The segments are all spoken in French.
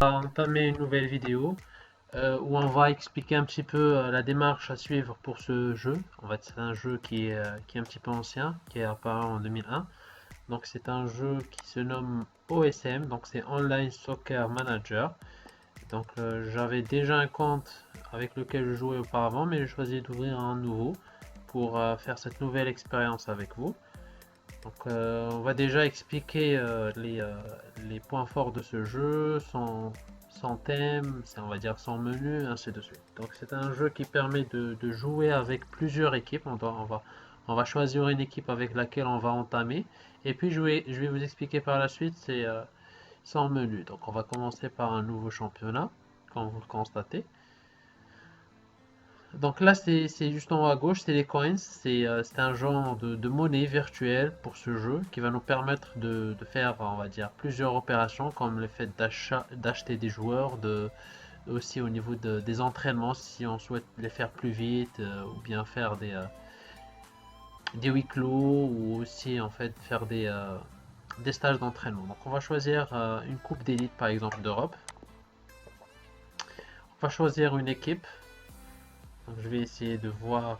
va entamer une nouvelle vidéo où on va expliquer un petit peu la démarche à suivre pour ce jeu. En fait, c'est un jeu qui est un petit peu ancien, qui est apparu en 2001. Donc, c'est un jeu qui se nomme OSM, donc c'est Online Soccer Manager. Donc, j'avais déjà un compte avec lequel je jouais auparavant, mais j'ai choisi d'ouvrir un nouveau pour faire cette nouvelle expérience avec vous. Donc, on va déjà expliquer les points forts de ce jeu, son thème, on va dire son menu, ainsi de suite. Donc, c'est un jeu qui permet de jouer avec plusieurs équipes. On va choisir une équipe avec laquelle on va entamer. Et puis, je vais vous expliquer par la suite son menu. Donc, on va commencer par un nouveau championnat, comme vous le constatez. Donc là, c'est juste en haut à gauche, c'est les coins. C'est un genre de monnaie virtuelle pour ce jeu qui va nous permettre de faire, on va dire, plusieurs opérations comme le fait d'acheter des joueurs, aussi au niveau des entraînements si on souhaite les faire plus vite ou bien faire des huis clos ou aussi en fait faire des stages d'entraînement. Donc on va choisir une coupe d'élite par exemple d'Europe. On va choisir une équipe. Donc je vais essayer de voir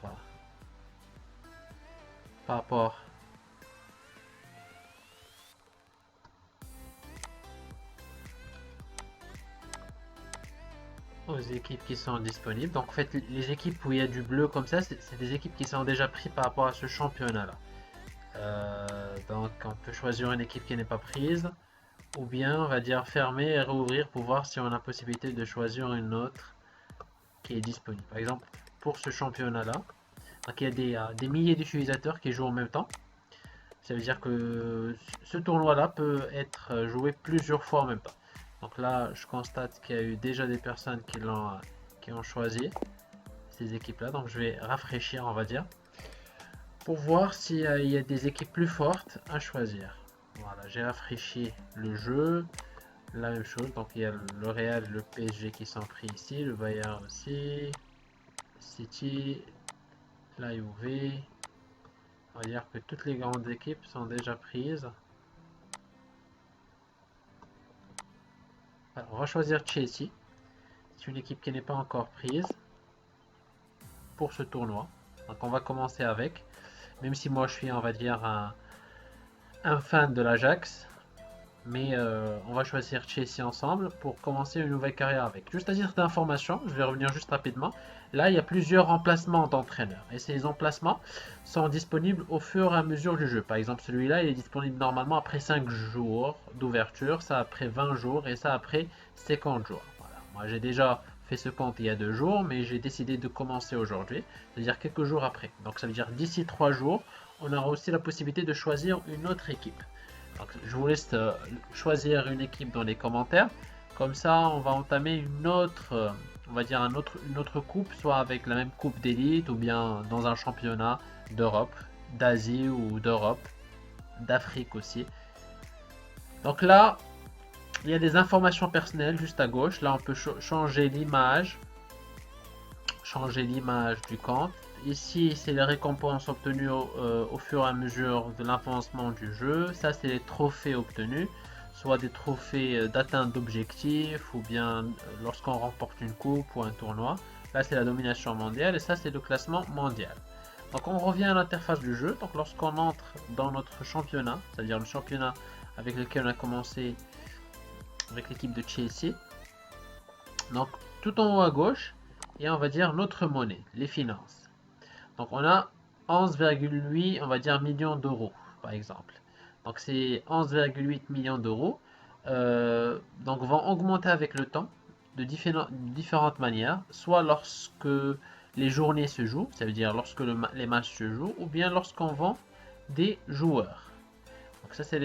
par rapport aux équipes qui sont disponibles. Donc en fait, les équipes où il y a du bleu comme ça, c'est des équipes qui sont déjà prises par rapport à ce championnat-là. Donc on peut choisir une équipe qui n'est pas prise, ou bien on va dire fermer et rouvrir pour voir si on a la possibilité de choisir une autre qui est disponible. Par exemple, pour ce championnat-là, donc il y a des milliers d'utilisateurs qui jouent en même temps. Ça veut dire que ce tournoi-là peut être joué plusieurs fois en même temps. Donc là, je constate qu'il y a eu déjà des personnes qui ont choisi ces équipes-là. Donc je vais rafraîchir, on va dire, pour voir s'il y a des équipes plus fortes à choisir. Voilà, j'ai rafraîchi le jeu. La même chose, donc il y a le Real et le PSG qui sont pris ici, le Bayern aussi, City, la Juve. On va dire que toutes les grandes équipes sont déjà prises. Alors, on va choisir Chelsea. C'est une équipe qui n'est pas encore prise pour ce tournoi. Donc on va commencer avec. Même si moi je suis, on va dire, un fan de l'Ajax. Mais on va choisir Chelsea ensemble pour commencer une nouvelle carrière avec. Juste à titre d'information, je vais revenir juste rapidement. Là, il y a plusieurs remplacements d'entraîneurs. Et ces emplacements sont disponibles au fur et à mesure du jeu. Par exemple, celui-là, il est disponible normalement après 5 jours d'ouverture, ça après 20 jours et ça après 50 jours. Voilà. Moi, j'ai déjà fait ce compte il y a 2 jours, mais j'ai décidé de commencer aujourd'hui, c'est-à-dire quelques jours après. Donc ça veut dire d'ici 3 jours, on aura aussi la possibilité de choisir une autre équipe. Donc, je vous laisse choisir une équipe dans les commentaires. Comme ça, on va entamer une autre, on va dire une autre coupe, soit avec la même coupe d'élite ou bien dans un championnat d'Europe, d'Asie ou d'Europe, d'Afrique aussi. Donc là, il y a des informations personnelles juste à gauche. Là, on peut changer l'image du compte. Ici, c'est les récompenses obtenues au fur et à mesure de l'avancement du jeu. Ça, c'est les trophées obtenus, soit des trophées d'atteinte d'objectifs ou bien lorsqu'on remporte une coupe ou un tournoi. Là, c'est la domination mondiale et ça, c'est le classement mondial. Donc, on revient à l'interface du jeu. Donc, lorsqu'on entre dans notre championnat, c'est-à-dire le championnat avec lequel on a commencé avec l'équipe de Chelsea, donc tout en haut à gauche, et on va dire notre monnaie, les finances. Donc on a 11,8 on va dire millions d'euros par exemple. Donc c'est 11,8 millions d'euros. Donc vont augmenter avec le temps de différentes manières, soit lorsque les journées se jouent, ça veut dire lorsque les matchs se jouent, ou bien lorsqu'on vend des joueurs. Donc ça c'est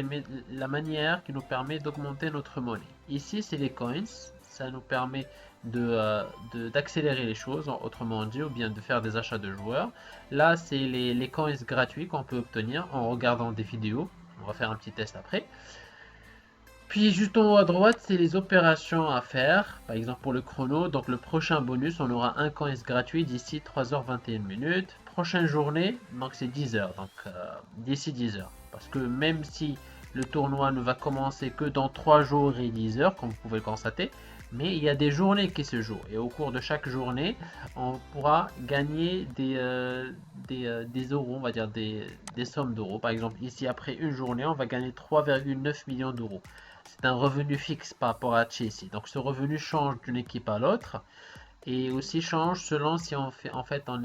la manière qui nous permet d'augmenter notre monnaie. Ici c'est les coins, ça nous permet d'accélérer les choses, autrement dit, ou bien de faire des achats de joueurs. Là c'est les coins gratuits qu'on peut obtenir en regardant des vidéos. On va faire un petit test après. Puis juste en haut à droite, c'est les opérations à faire. Par exemple pour le chrono, donc le prochain bonus, on aura un coin gratuit d'ici 3h21 minutes. Prochaine journée, donc c'est 10 heures, donc d'ici 10 heures. Parce que même si Le tournoi ne va commencer que dans 3 jours et 10 heures, comme vous pouvez le constater. Mais il y a des journées qui se jouent. Et au cours de chaque journée, on pourra gagner des euros, on va dire des sommes d'euros. Par exemple, ici, après une journée, on va gagner 3,9 millions d'euros. C'est un revenu fixe par rapport à Chelsea. Donc ce revenu change d'une équipe à l'autre et aussi change selon si on fait, en fait, on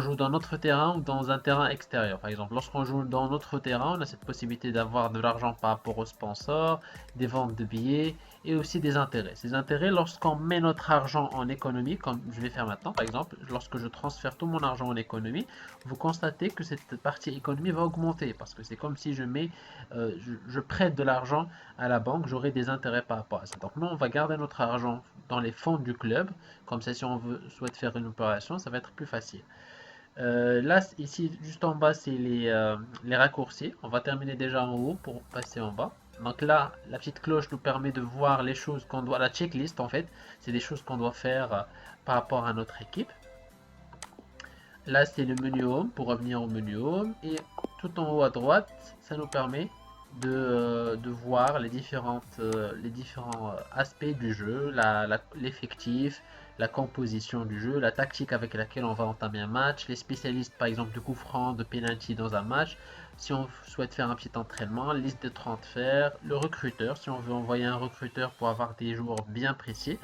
joue dans notre terrain ou dans un terrain extérieur. Par exemple, lorsqu'on joue dans notre terrain, on a cette possibilité d'avoir de l'argent par rapport aux sponsors, des ventes de billets et aussi des intérêts. Ces intérêts, lorsqu'on met notre argent en économie, comme je vais faire maintenant, par exemple, lorsque je transfère tout mon argent en économie, vous constatez que cette partie économie va augmenter parce que c'est comme si je prête de l'argent à la banque, j'aurai des intérêts par rapport à ça. Donc nous, on va garder notre argent dans les fonds du club, comme ça si on souhaite faire une opération, ça va être plus facile. Là, ici, juste en bas, c'est les raccourcis. On va terminer déjà en haut pour passer en bas. Donc là, la petite cloche nous permet de voir les choses qu'on doit, la checklist en fait, c'est des choses qu'on doit faire par rapport à notre équipe. Là, c'est le menu Home pour revenir au menu Home. Et tout en haut à droite, ça nous permet de voir les différents aspects du jeu, l'effectif, la composition du jeu, la tactique avec laquelle on va entamer un match, les spécialistes par exemple de coup franc, de penalty dans un match, si on souhaite faire un petit entraînement, liste de transferts, le recruteur, si on veut envoyer un recruteur pour avoir des joueurs bien précis,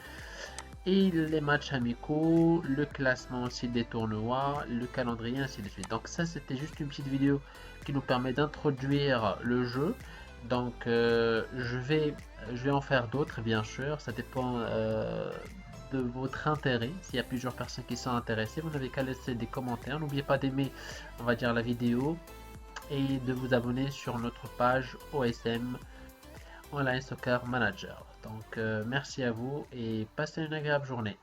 et les matchs amicaux, le classement aussi des tournois, le calendrier, ainsi de suite. Donc ça, c'était juste une petite vidéo qui nous permet d'introduire le jeu. Donc je vais en faire d'autres, bien sûr. Ça dépend de votre intérêt. S'il y a plusieurs personnes qui sont intéressées, vous n'avez qu'à laisser des commentaires. N'oubliez pas d'aimer, on va dire, la vidéo et de vous abonner sur notre page OSM Online Soccer Manager. Donc merci à vous et passez une agréable journée.